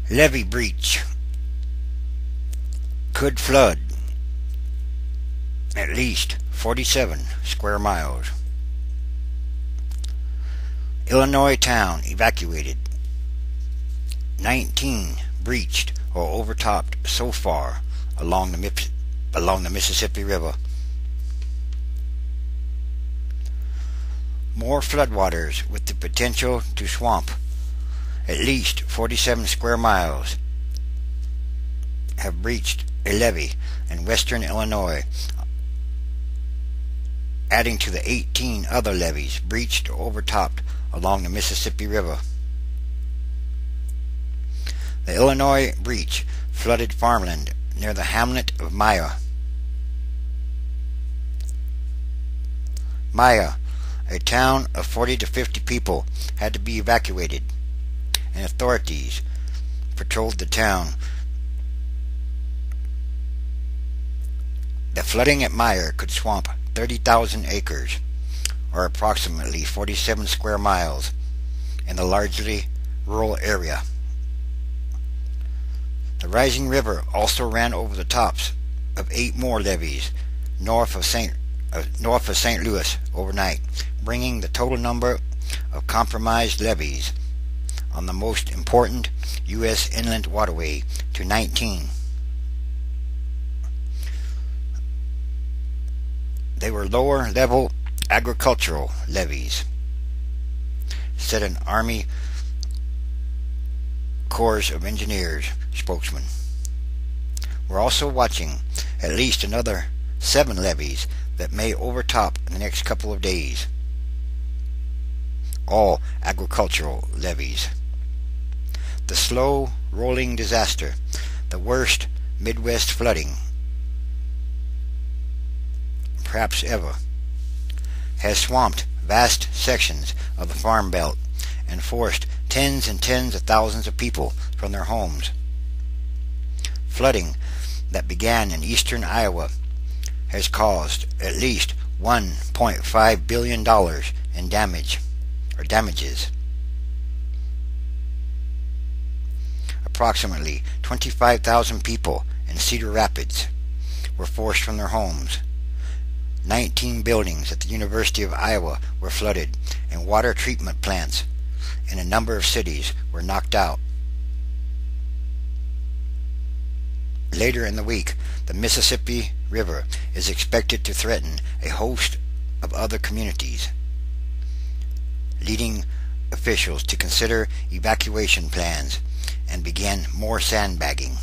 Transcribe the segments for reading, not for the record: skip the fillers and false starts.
Levee breach could flood at least 47 square miles. Illinois town evacuated. 19 breached or overtopped so far along the Mississippi River. More floodwaters with the potential to swamp at least 47 square miles have breached a levee in western Illinois, adding to the 18 other levees breached or overtopped along the Mississippi River. The Illinois breach flooded farmland near the hamlet of Maya. Maya, a town of 40 to 50 people, had to be evacuated, and authorities patrolled the town. The flooding at Maya could swamp 30,000 acres, or approximately 47 square miles, in the largely rural area. The rising river also ran over the tops of 8 more levees north of St. Louis overnight, bringing the total number of compromised levees on the most important U.S. inland waterway to 19. They were lower-level agricultural levees, said an Army Corps of Engineers spokesman. We're also watching at least another 7 levees that may overtop in the next couple of days. All agricultural levees. The slow-rolling disaster, the worst Midwest flooding perhaps ever, has swamped vast sections of the Farm Belt and forced tens and tens of thousands of people from their homes. Flooding that began in eastern Iowa has caused at least $1.5 billion in damages. Approximately 25,000 people in Cedar Rapids were forced from their homes. 19 buildings at the University of Iowa were flooded, and water treatment plants in a number of cities were knocked out. Later in the week, the Mississippi River is expected to threaten a host of other communities, leading officials to consider evacuation plans and begin more sandbagging.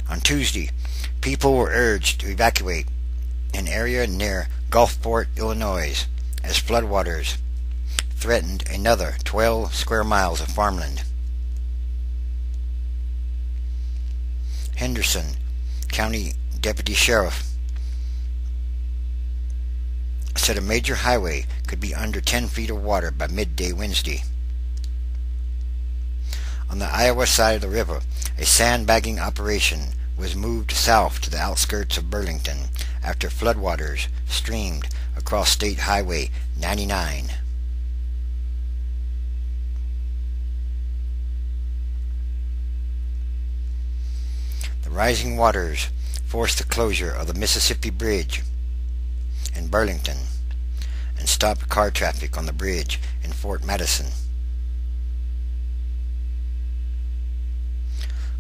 On Tuesday, people were urged to evacuate an area near Gulfport, Illinois, as floodwaters threatened another 12 square miles of farmland. Henderson County Deputy Sheriff said a major highway could be under 10 feet of water by midday Wednesday. On the Iowa side of the river, a sandbagging operation was moved south to the outskirts of Burlington after floodwaters streamed across State Highway 99. The rising waters forced the closure of the Mississippi Bridge in Burlington and stopped car traffic on the bridge in Fort Madison.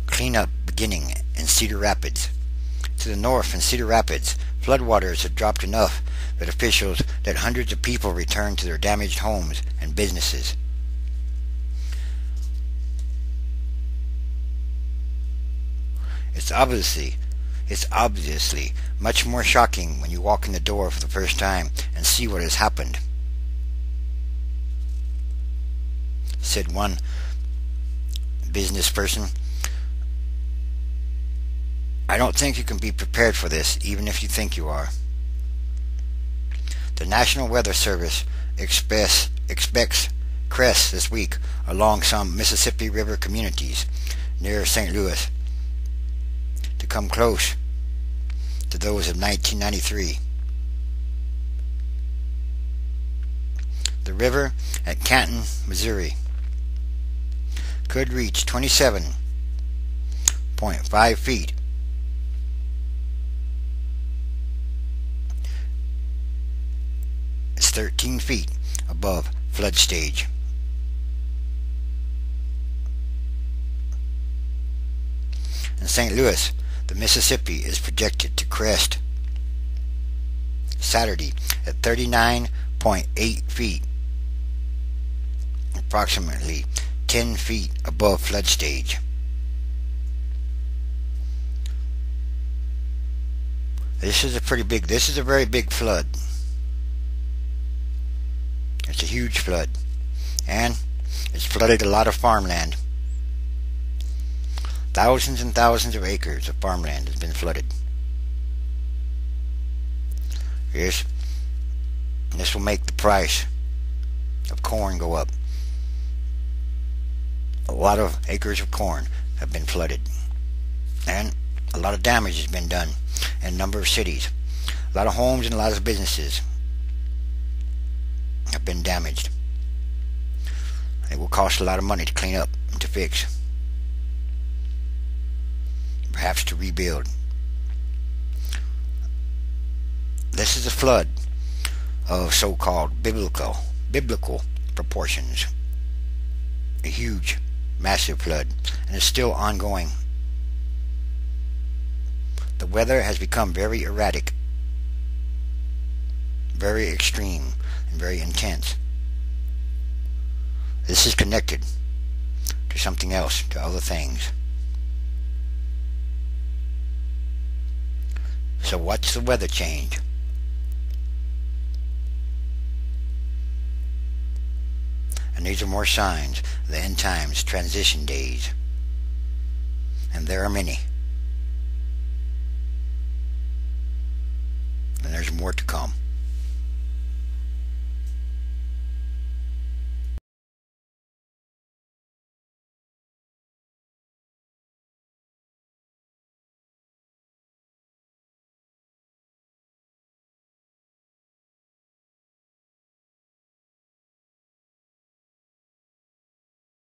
Cleanup beginning in Cedar Rapids. To the north in Cedar Rapids, floodwaters had dropped enough that hundreds of people returned to their damaged homes and businesses. It's obviously much more shocking when you walk in the door for the first time and see what has happened, said one business person. I don't think you can be prepared for this, even if you think you are. The National Weather Service expects crests this week along some Mississippi River communities near St. Louis to come close to those of 1993. The river at Canton, Missouri could reach 27.5 feet. It's 13 feet above flood stage. In St. Louis, the Mississippi is projected to crest Saturday at 39.8 feet, approximately 10 feet above flood stage. This is a very big flood. It's a huge flood, and it's flooded a lot of farmland. Thousands and thousands of acres of farmland has been flooded. This will make the price of corn go up. A lot of acres of corn have been flooded, and a lot of damage has been done in a number of cities. A lot of homes and a lot of businesses have been damaged. It will cost a lot of money to clean up and to fix, perhaps to rebuild. This is a flood of so-called biblical proportions. A huge, massive flood, and it's still ongoing. The weather has become very erratic, very extreme, and very intense. This is connected to something else, to other things. So what's the weather change? And these are more signs of the end times, transition days. And there are many. And there's more to come.